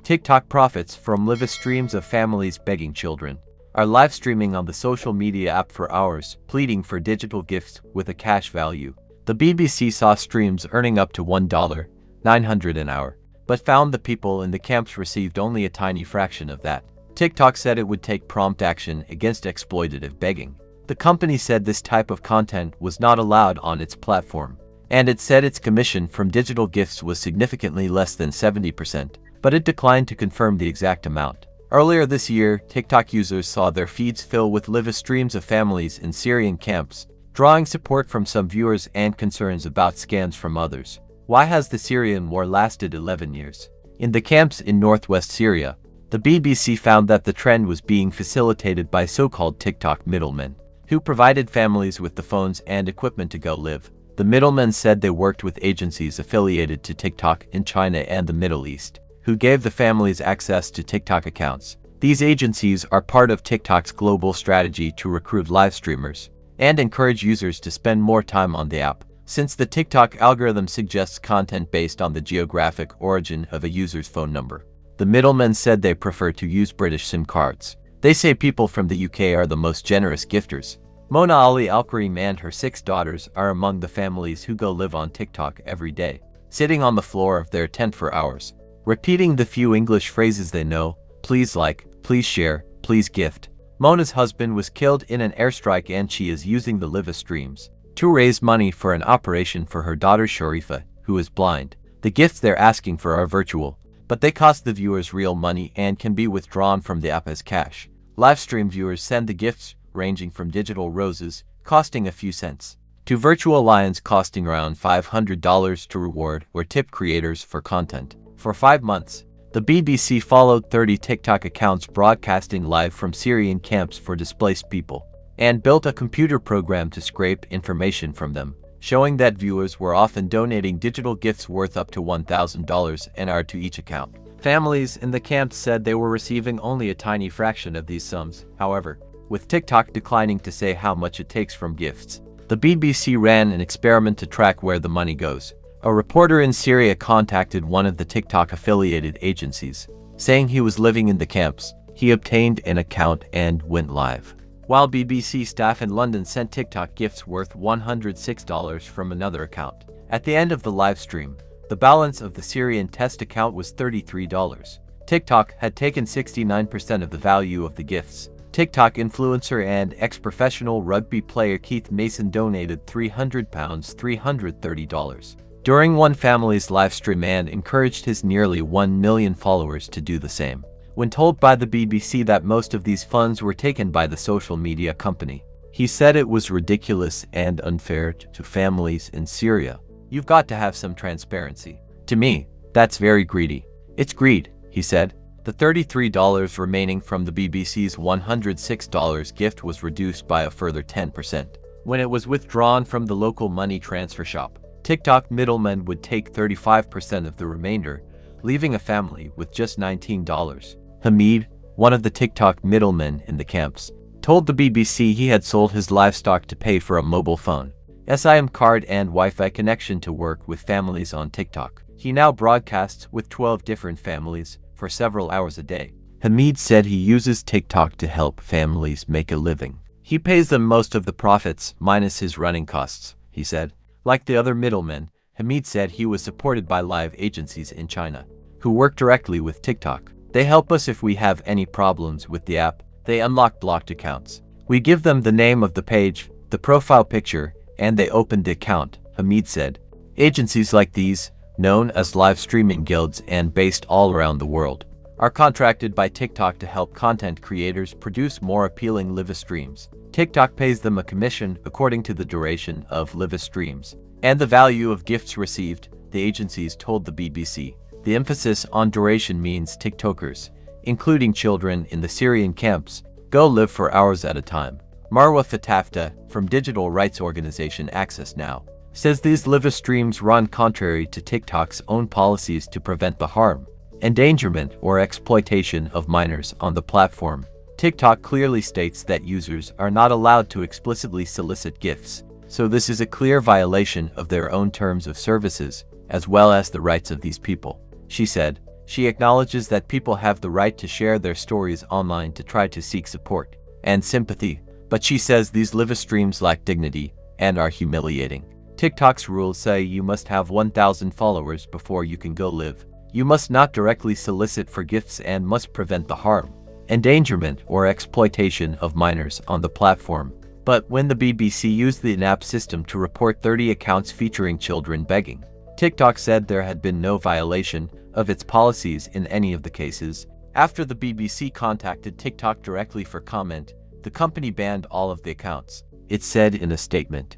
TikTok profits from live streams of families begging children are live streaming on the social media app for hours, pleading for digital gifts with a cash value. The BBC saw streams earning up to $1.900 an hour, but found the people in the camps received only a tiny fraction of that. TikTok said it would take prompt action against exploitative begging. The company said this type of content was not allowed on its platform, and it said its commission from digital gifts was significantly less than 70%, but it declined to confirm the exact amount. Earlier this year, TikTok users saw their feeds fill with live streams of families in Syrian camps, drawing support from some viewers and concerns about scams from others. Why has the Syrian war lasted 11 years? In the camps in northwest Syria, the BBC found that the trend was being facilitated by so-called TikTok middlemen, who provided families with the phones and equipment to go live. The middlemen said they worked with agencies affiliated to TikTok in China and the Middle East, who gave the families access to TikTok accounts. These agencies are part of TikTok's global strategy to recruit live streamers and encourage users to spend more time on the app, since the TikTok algorithm suggests content based on the geographic origin of a user's phone number. The middlemen said they prefer to use British SIM cards. They say people from the UK are the most generous gifters. Mona Ali Al-Karim and her 6 daughters are among the families who go live on TikTok every day, sitting on the floor of their tent for hours, repeating the few English phrases they know: please like, please share, please gift. Mona's husband was killed in an airstrike and she is using the live streams to raise money for an operation for her daughter Sharifa, who is blind. The gifts they're asking for are virtual, but they cost the viewers real money and can be withdrawn from the app as cash. Livestream viewers send the gifts ranging from digital roses, costing a few cents, to virtual lions costing around $500 to reward or tip creators for content. For 5 months, the BBC followed 30 TikTok accounts broadcasting live from Syrian camps for displaced people, and built a computer program to scrape information from them, showing that viewers were often donating digital gifts worth up to $1,000 an hour to each account. Families in the camps said they were receiving only a tiny fraction of these sums, however, with TikTok declining to say how much it takes from gifts. The BBC ran an experiment to track where the money goes. A reporter in Syria contacted one of the TikTok-affiliated agencies, saying he was living in the camps. He obtained an account and went live, while BBC staff in London sent TikTok gifts worth $106 from another account. At the end of the live stream, the balance of the Syrian test account was $33. TikTok had taken 69% of the value of the gifts. TikTok influencer and ex-professional rugby player Keith Mason donated £300, $330, during one family's livestream and encouraged his nearly 1 million followers to do the same. When told by the BBC that most of these funds were taken by the social media company, he said it was ridiculous and unfair to families in Syria. You've got to have some transparency. To me, that's very greedy. It's greed, he said. The $33 remaining from the BBC's $106 gift was reduced by a further 10%. When it was withdrawn from the local money transfer shop, TikTok middlemen would take 35% of the remainder, leaving a family with just $19. Hamid, one of the TikTok middlemen in the camps, told the BBC he had sold his livestock to pay for a mobile phone, SIM card and Wi-Fi connection to work with families on TikTok. He now broadcasts with 12 different families for several hours a day. Hamid said he uses TikTok to help families make a living. He pays them most of the profits, minus his running costs, he said. Like the other middlemen, Hamid said he was supported by live agencies in China, who work directly with TikTok. They help us if we have any problems with the app. They unlock blocked accounts. We give them the name of the page, the profile picture, and they open the account, Hamid said. Agencies like these, known as live streaming guilds and based all around the world, are contracted by TikTok to help content creators produce more appealing live streams. TikTok pays them a commission according to the duration of live streams and the value of gifts received, the agencies told the BBC. The emphasis on duration means TikTokers, including children in the Syrian camps, go live for hours at a time. Marwa Fatafta, from digital rights organization Access Now, says these live streams run contrary to TikTok's own policies to prevent the harm, endangerment, or exploitation of minors on the platform. TikTok clearly states that users are not allowed to explicitly solicit gifts, so this is a clear violation of their own terms of services, as well as the rights of these people, she said. She acknowledges that people have the right to share their stories online to try to seek support and sympathy, but she says these live streams lack dignity and are humiliating. TikTok's rules say you must have 1,000 followers before you can go live. You must not directly solicit for gifts and must prevent the harm, endangerment, or exploitation of minors on the platform. But when the BBC used the in-app system to report 30 accounts featuring children begging, TikTok said there had been no violation of its policies in any of the cases. After the BBC contacted TikTok directly for comment, the company banned all of the accounts. It said in a statement,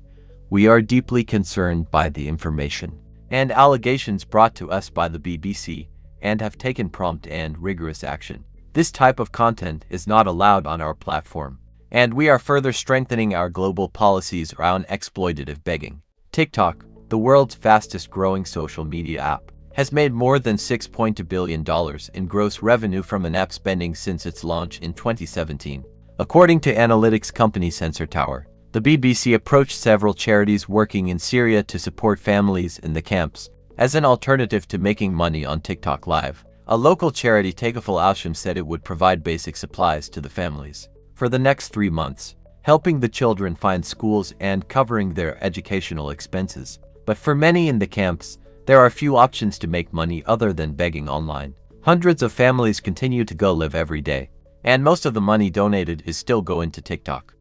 "We are deeply concerned by the information and allegations brought to us by the BBC and have taken prompt and rigorous action. This type of content is not allowed on our platform, and we are further strengthening our global policies around exploitative begging." TikTok, the world's fastest-growing social media app, has made more than $6.2 billion in gross revenue from in-app spending since its launch in 2017. According to analytics company Sensor Tower, the BBC approached several charities working in Syria to support families in the camps as an alternative to making money on TikTok Live. A local charity, Takaful Al-Sham, said it would provide basic supplies to the families for the next 3 months, helping the children find schools and covering their educational expenses. But for many in the camps, there are few options to make money other than begging online. Hundreds of families continue to go live every day, and most of the money donated is still going to TikTok.